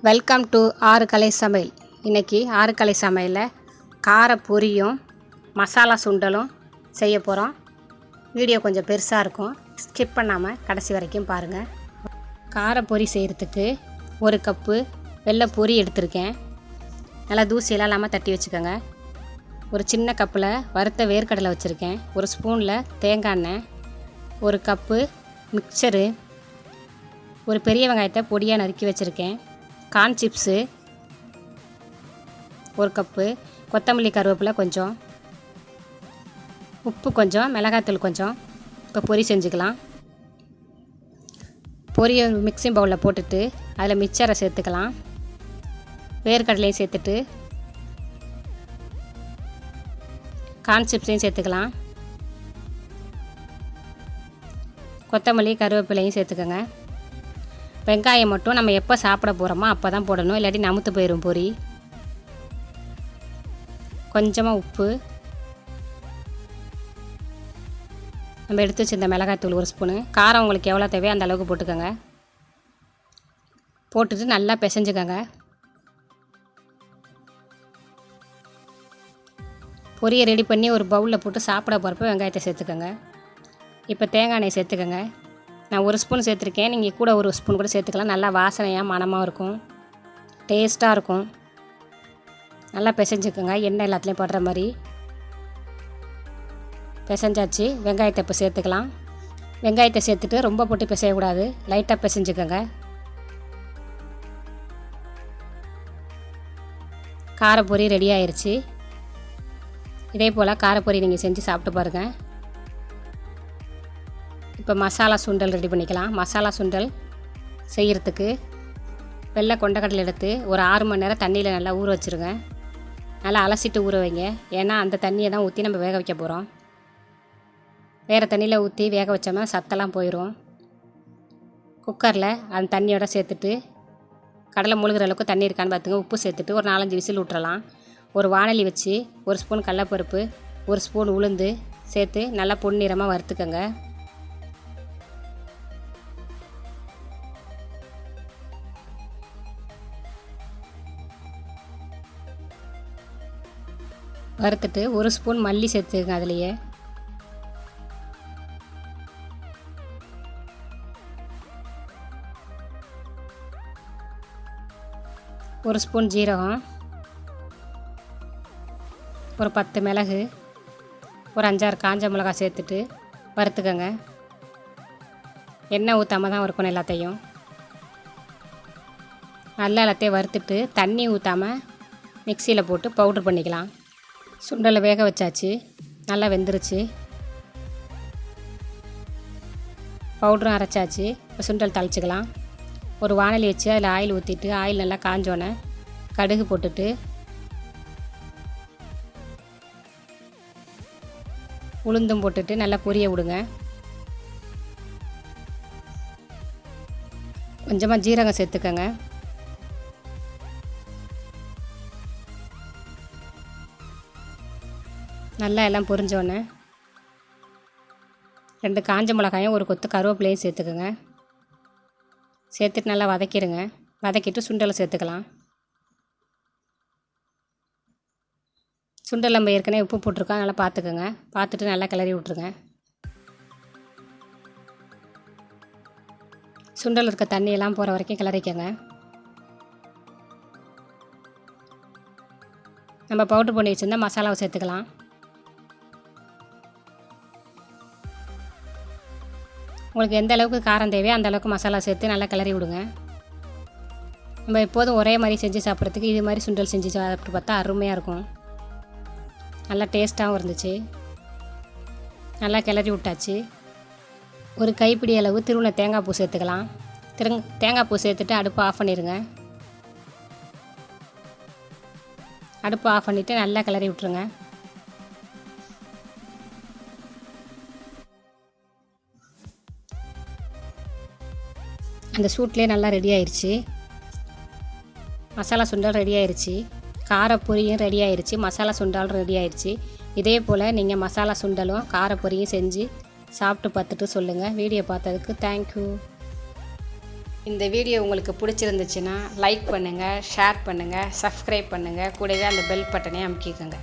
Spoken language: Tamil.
வெல்கம் டு ஆறு கலை சமையல். இன்றைக்கி ஆறு கலை சமையலில் கார பொரியும் மசாலா சுண்டலும் செய்ய போகிறோம். வீடியோ கொஞ்சம் பெருசாக இருக்கும், ஸ்கிப் பண்ணாமல் கடைசி வரைக்கும் பாருங்கள். கார பொரி செய்கிறதுக்கு ஒரு கப்பு வெள்ளை பொரி எடுத்திருக்கேன். நல்லா தூசியெல்லாம் இல்லாமல் தட்டி வச்சுக்கோங்க. ஒரு சின்ன கப்பில் வறுத்த வேர்க்கடலை வச்சுருக்கேன். ஒரு ஸ்பூனில் தேங்காய் எண்ணெய், ஒரு கப்பு மிக்சரு, ஒரு பெரிய வெங்காயத்தை பொடியாக நறுக்கி வச்சுருக்கேன். கார்ன் சிப்ஸு ஒரு கப்பு, கொத்தமல்லி கருவேப்பிலை கொஞ்சம், உப்பு கொஞ்சம், மிளகாத்தூள் கொஞ்சம். இப்போ பொரி செஞ்சுக்கலாம். பொரியை மிக்ஸிங் பவுலில் போட்டுட்டு அதில் மிக்சரை சேர்த்துக்கலாம். வேர்க்கடலையும் சேர்த்துட்டு கார்ன் சிப்ஸையும் சேர்த்துக்கலாம். கொத்தமல்லி கருவேப்பிலையும் சேர்த்துக்கோங்க. வெங்காயம் மட்டும் நம்ம எப்போ சாப்பிட போகிறோமோ அப்போ தான் போடணும், இல்லாட்டி நமுத்து போயிடும் பொரி. கொஞ்சமாக உப்பு, நம்ம எடுத்து வச்சிருந்த மிளகாய்த்தூள் ஒரு ஸ்பூனு, காரம் உங்களுக்கு எவ்வளோ தேவையோ அந்த அளவுக்கு போட்டுக்கோங்க. போட்டுட்டு நல்லா பிசைஞ்சுக்கோங்க. பொரியை ரெடி பண்ணி ஒரு பவுலில் போட்டு சாப்பிட போகிறப்ப வெங்காயத்தை சேர்த்துக்கோங்க. இப்போ தேங்காய் எண்ணெய் சேர்த்துக்கோங்க. நான் ஒரு ஸ்பூன் சேர்த்துருக்கேன், நீங்கள் கூட ஒரு ஸ்பூன் கூட சேர்த்துக்கலாம். நல்லா வாசனையாக மணமாக இருக்கும், டேஸ்ட்டாக இருக்கும். நல்லா பிசைஞ்சுக்கோங்க, எண்ணெய் எல்லாத்துலேயும் படுற மாதிரி பிசைஞ்சாச்சு. வெங்காயத்தை இப்போ சேர்த்துக்கலாம். வெங்காயத்தை சேர்த்துட்டு ரொம்ப போட்டு பிசையக்கூடாது, லைட்டாக பிசைஞ்சுக்கோங்க. காரப்பொரி ரெடி ஆயிடுச்சு. இதே போல் காரப்பொரி நீங்கள் செஞ்சு சாப்பிட்டு பாருங்கள். இப்போ மசாலா சுண்டல் ரெடி பண்ணிக்கலாம். மசாலா சுண்டல் செய்கிறதுக்கு வெள்ளை கொண்டக்கடலை எடுத்து ஒரு 6 மணி நேரம் தண்ணியில் நல்லா ஊற வச்சுருங்க. நல்லா அலசிட்டு ஊற வைங்க, ஏன்னா அந்த தண்ணியை தான் ஊற்றி நம்ம வேக வைக்க போகிறோம். வேறு தண்ணியில் ஊற்றி வேக வச்சோம்னா சத்தெல்லாம் போயிடும். குக்கரில் அந்த தண்ணியோட சேர்த்துட்டு கடலை முழுகிற அளவுக்கு தண்ணி இருக்கான்னு பார்த்துங்க. உப்பு சேர்த்துட்டு ஒரு 4-5 விசில் விட்டுறலாம். ஒரு வாணலி வச்சு ஒரு ஸ்பூன் கடலைப்பருப்பு, ஒரு ஸ்பூன் உளுந்து சேர்த்து நல்லா பொன்னிறமாக வறுத்துக்கோங்க. வறுத்துட்டு ஒரு ஸ்பூன் மல்லி சேர்த்துக்கங்க. அதுலேயே ஒரு ஸ்பூன் ஜீரகம், ஒரு 10 மிளகு, ஒரு 5-6 காஞ்ச மிளகா சேர்த்துட்டு வறுத்துக்கோங்க. எண்ணெய் ஊற்றாமல் தான் வறுக்கணும் எல்லாத்தையும். நல்லா எல்லாத்தையும் வறுத்துட்டு தண்ணி ஊற்றாமல் மிக்சியில் போட்டு பவுட்ரு பண்ணிக்கலாம். சுண்டலை வேக வச்சாச்சு, நல்லா வெந்துருச்சு. பவுட்ரும் அரைச்சாச்சு. இப்போ சுண்டல் தாளிச்சிக்கலாம். ஒரு வாணலி வச்சு அதில் ஆயில் ஊற்றிட்டு ஆயில் நல்லா காஞ்சோன்னே கடுகு போட்டுட்டு உளுந்தும் போட்டுட்டு நல்லா பொரிய விடுங்க. கொஞ்சமாக ஜீரகம் சேர்த்துக்கோங்க. நல்லா எல்லாம் பொரிஞ்சோன்னே 2 காஞ்ச மிளகாயும் ஒரு கொத்து கருவேப்பிலையும் சேர்த்துக்கோங்க. சேர்த்துட்டு நல்லா வதக்கிடுங்க. வதக்கிட்டு சுண்டலை சேர்த்துக்கலாம். சுண்டல் நம்ம ஏற்கனவே உப்பு போட்டிருக்கோம், நல்லா பார்த்துக்கோங்க. பார்த்துட்டு நல்லா கிளறி விட்ருங்க. சுண்டல் இருக்க தண்ணியெல்லாம் போகிற வரைக்கும் கிளறிக்கோங்க. நம்ம பவுட்ரு பண்ணி வச்சுருந்தா மசாலாவை சேர்த்துக்கலாம். உங்களுக்கு எந்த அளவுக்கு காரம் தேவையோ அந்த அளவுக்கு மசாலா சேர்த்து நல்லா கிளறி விடுங்க. நம்ம எப்போதும் ஒரே மாதிரி செஞ்சு சாப்பிட்றதுக்கு இது மாதிரி சுண்டல் செஞ்சு சாப்பிட்டு பார்த்தா அருமையாக இருக்கும். நல்லா டேஸ்ட்டாகவும் இருந்துச்சு. நல்லா கிளறி விட்டாச்சு. ஒரு கைப்பிடி அளவு திருவுண தேங்காய் பூ சேர்த்துக்கலாம். தேங்காய் பூ சேர்த்துட்டு அடுப்பை ஆஃப் பண்ணிடுங்க. அடுப்பை ஆஃப் பண்ணிவிட்டு நல்லா கிளறி விட்டுருங்க. அந்த சூட்லேயே நல்லா ரெடி ஆயிடுச்சு. மசாலா சுண்டல் ரெடி ஆயிடுச்சு. காரப்பொரியும் ரெடி ஆயிடுச்சு. மசாலா சுண்டலும் ரெடி ஆயிடுச்சு. இதே போல் நீங்கள் மசாலா சுண்டலும் காரப்பொரியும் செஞ்சு சாப்பிட்டு பார்த்துட்டு சொல்லுங்கள். வீடியோ பார்த்ததுக்கு தேங்க்யூ. இந்த வீடியோ உங்களுக்கு பிடிச்சிருந்துச்சுன்னா லைக் பண்ணுங்கள், ஷேர் பண்ணுங்கள், சப்ஸ்கிரைப் பண்ணுங்கள், கூடவே அந்த பெல் பட்டனையும் அமுக்கிக்கோங்க.